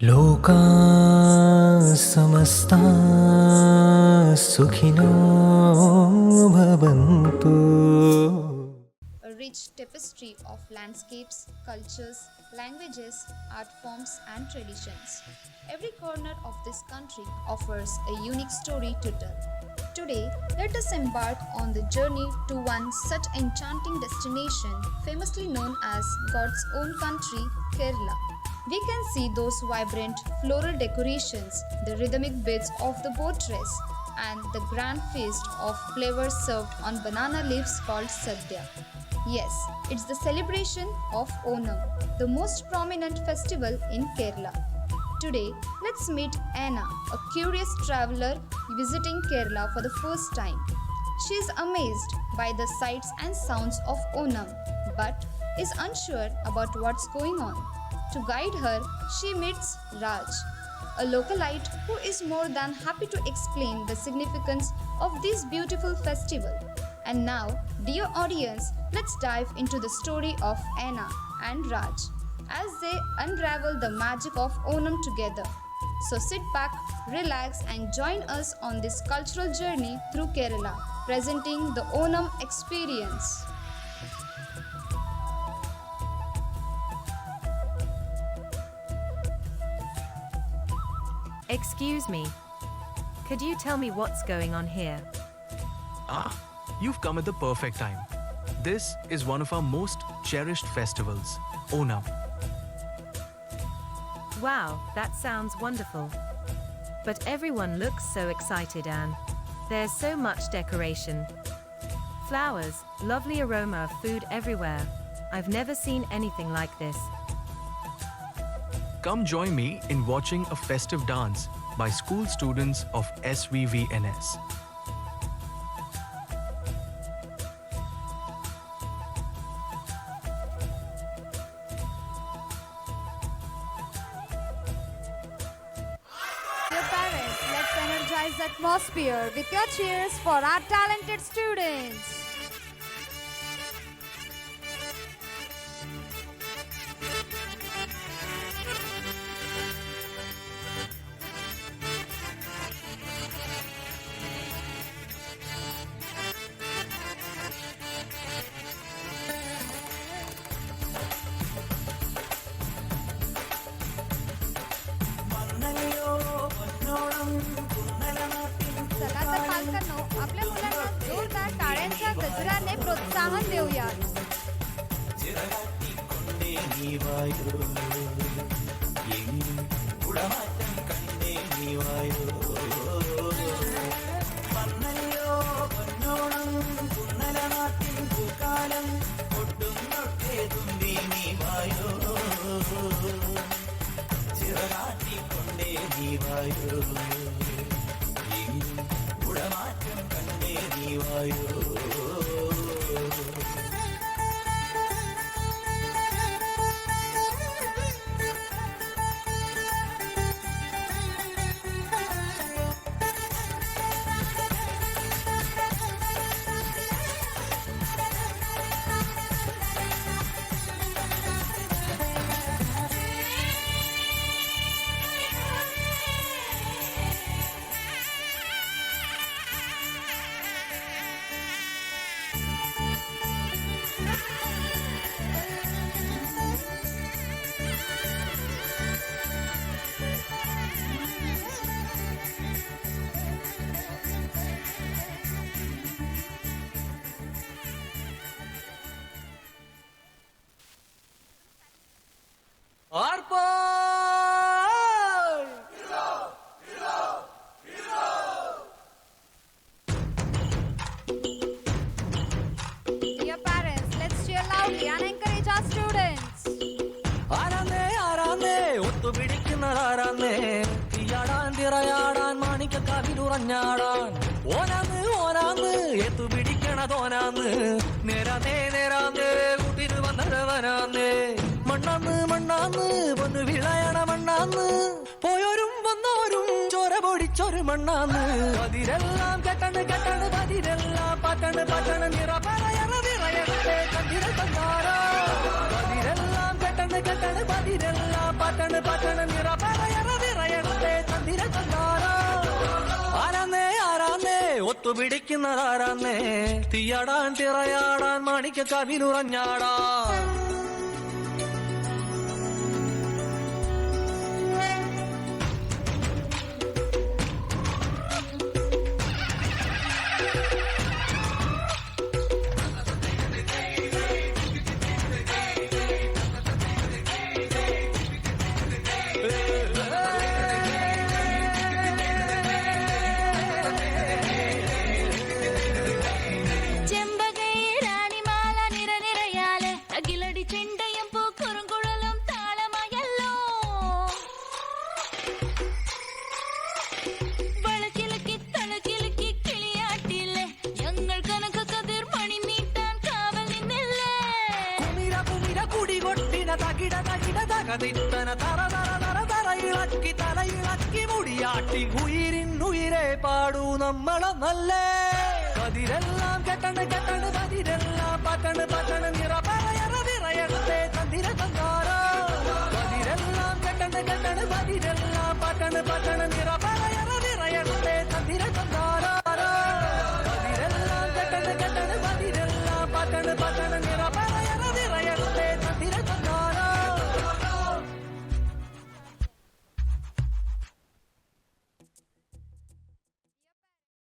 ലോകാ സമസ്താ സുഖിനോ ഭവന്തു. A rich tapestry of landscapes, cultures, languages, art forms, and traditions. Every corner of this country offers a unique story to tell. Today, let us embark on the journey to one such enchanting destination, famously known as God's own country, Kerala. We can see those vibrant floral decorations, the rhythmic beats of the boat race, and the grand feast of flavors served on banana leaves called Sadhya. Yes, it's the celebration of Onam, the most prominent festival in Kerala. Today, let's meet Anna, a curious traveler visiting Kerala for the first time. She is amazed by the sights and sounds of Onam, but is unsure about what's going on. To guide her, she meets Raj, a localite who is more than happy to explain the significance of this beautiful festival. And now, dear audience, let's dive into the story of Anna and Raj as they unravel the magic of Onam together. So sit back, relax, and join us on this cultural journey through Kerala, presenting the Onam experience. Excuse me. Could you tell me what's going on here? You've come at the perfect time. This is one of our most cherished festivals, Onam. Wow, that sounds wonderful. But everyone looks so excited, Anne. There's so much decoration. Flowers, lovely aroma of food everywhere. I've never seen anything like this. Come join me in watching a festive dance by school students of SVVNS. Dear parents, let's energize the atmosphere with your cheers for our talented students. चला तर पालकांनो, आपल्या मुलांना जोरदार टाळ्यांच्या गजराने प्रोत्साहन देऊया. Dear parents, let's cheer loudly and encourage our students. ആരാന്നേ ആരാന്നേ ഒത്തുപിടിക്കുന്നതാരാന്നേ തീയാടാൻ തിറയാടാൻ മാണിക്കക്കാവിലുറഞ്ഞാടാൻ ഓനാന്ന് ഓനാന്ന് എത്തുപിടിക്കണതോനാന്ന് നേരാന്നേ നേരാന്നേ കൂട്ടിന് വന്നവനാന്നേ മണ്ണാന്ന് മണ്ണാന്ന് വന്ന് വിളയണ മണ്ണാന്ന് പോയോരും വന്നോരും ചോര പൊടിച്ചൊരു മണ്ണാന്ന് അതിരെല്ലാം കെട്ടണ് കെട്ടണ് പതിരെല്ലാം പട്ടണ് പട്ടണ് നിറ പറയണ നിറയട്ടെ കണ്ടിര തന്നാരോ അതിരെല്ലാം കെട്ടണ് കെട്ടണ് പതിരെല്ലാം പട്ടണ് പട്ടണ് നിറ പറയണ ഒത്തുപിടിക്കുന്നതാരാന്നേ തീയാടാൻ തിറയാടാൻ മാണിക്ക കവിനുറഞ്ഞാടാൻ ഇളക്കി തലയിളക്കി മുടിയാട്ടി ഉയിരിന്നുയിരെ പാടൂ നമ്മളെ നല്ലേ കതിരെല്ലാം കെട്ടണ് കെട്ടണ് പതിരെല്ലാം പട്ടണ് പട്ടണ് നിറ പറയറ നിറയട്ടെ തന്തിര തന്നാരോ കതിരെല്ലാം കെട്ടണ് കെട്ടണ് പതിരെല്ലാം പട്ടണ്